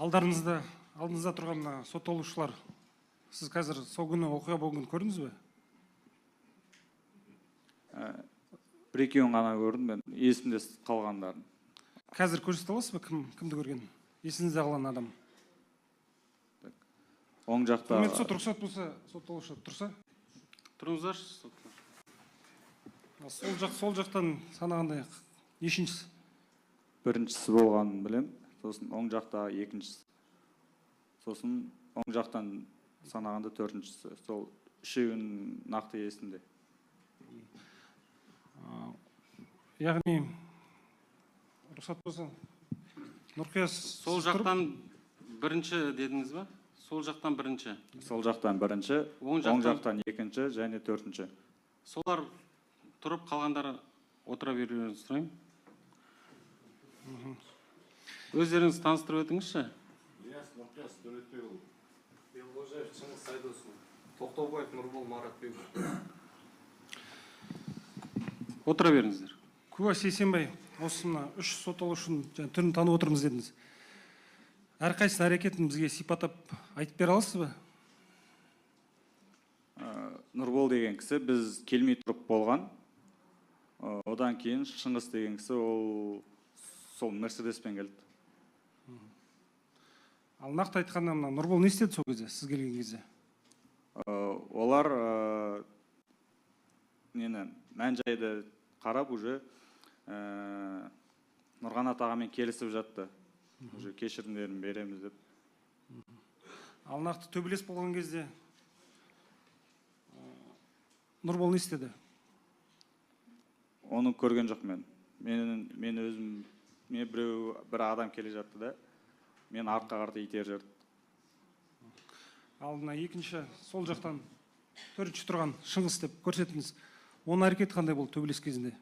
алдыңызда тұрған сотталушылар, сіз қазір сол күні оқиға болған көрдіңіз бе? Бір екеуін ғана көрдім мен, есімде қалғандарын. Қазір көрсете аласыз ба, кімді көрген? Есіңізде қалған адам. Оң жақта... Құрметті сот, рұқсат болса, сотталушы тұрса? Тұрыңыздаршы, сотталушы. Сол жақтан санағандай нешіншісі? Біріншісі болғанын білем, сосын оң жақта екіншісі. Сосын оң жақтан санағанда төртіншісі. Сол үшеуін нақты есімде. Яғни, рұқсат болса, Нұрқияс... Сол жақтан бірінші дедіңіз ба? Сол жақтан бірінші. Сол жақтан бірінші, оң жақтан екінші және төртінші. Солар тұрып қалғандары отыра беруін сұрайым. Өздеріңіз таныстырып өтіңізші. Нұрқияс Дәулетбекұлы. Белғожаев Шыңғыс Сайдосұлы. Тоқтаубаев Нұрбол Маратбекұлы. Отыра беріңіздер. Куә Сейсенбай, осына үш сотталушының түрін танып отырмыз дедіңіз. Әрқайсының әрекетін бізге сипаттап айтып бере аласыз ба? Нұрбол деген кісі біз келмей тұрып болған. Одан кейін Шыңғыс деген кісі сол Мерседеспен келді. Ал нақты айтқанда Нұрбол не істеді сол кезде, сіз келген кезде? Олар мән жайды қарап уже Нұрғанат ағамен келісіп жатты. Уже кешірімдерін береміз деп. Ал нақты төбелес болған кезде Нұрбол не істеді? Оны көрген жоқ мен. Мен өзім, бір адам келе жатты да, мен артқа қарата итер жүрді. Ал екінші сол жақтан төртінші тұрған Шыңғыс деп көрсетіңіз. Оның әрекеті қандай болды төбелес кезінде?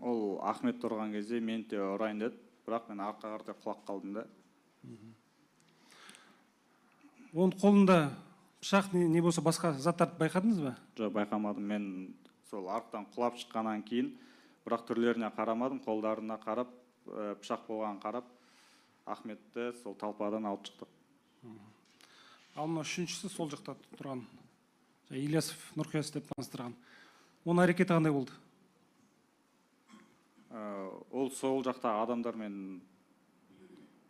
Ол Ахмет тұрған кезде мен де ұрайын деді, бірақ мен артқа қарата құлап қалдым да. Оның қолында пышақ не болса басқа заттарды байқадыңыз ба? Жоқ, байқамадым. Мен сол арттан құлап шыққаннан кейін, бірақ түрлеріне қарамадым, қолдарына қарап, пышақ болған қарап, Ахметті сол талпадан алып шықтық. Ал үшіншісі сол жақта тұрған, Ильясов Нұрқияс деп таныстырған. Оның әрекеті қандай болды? Ол сол жақта адамдармен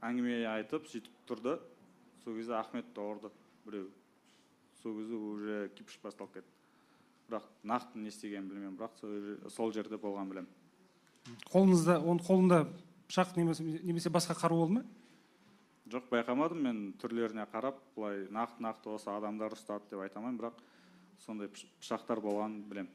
әңгіме айтып, сөйтіп тұрды. Сол кезде Ахметті ұрды біреу. Сол кезде уже кипіш басталып кетті. Бірақ нақты не істегенін білмеймін, бірақ сол жерде болған білем. Оның қолында пышақ немесе басқа қару болды ма? Жоқ, байқамадым. Мен түрлеріне қарап, бұлай нақты осы адамдар ұстады деп айтамайым, бірақ сондай пышақтар болған білем.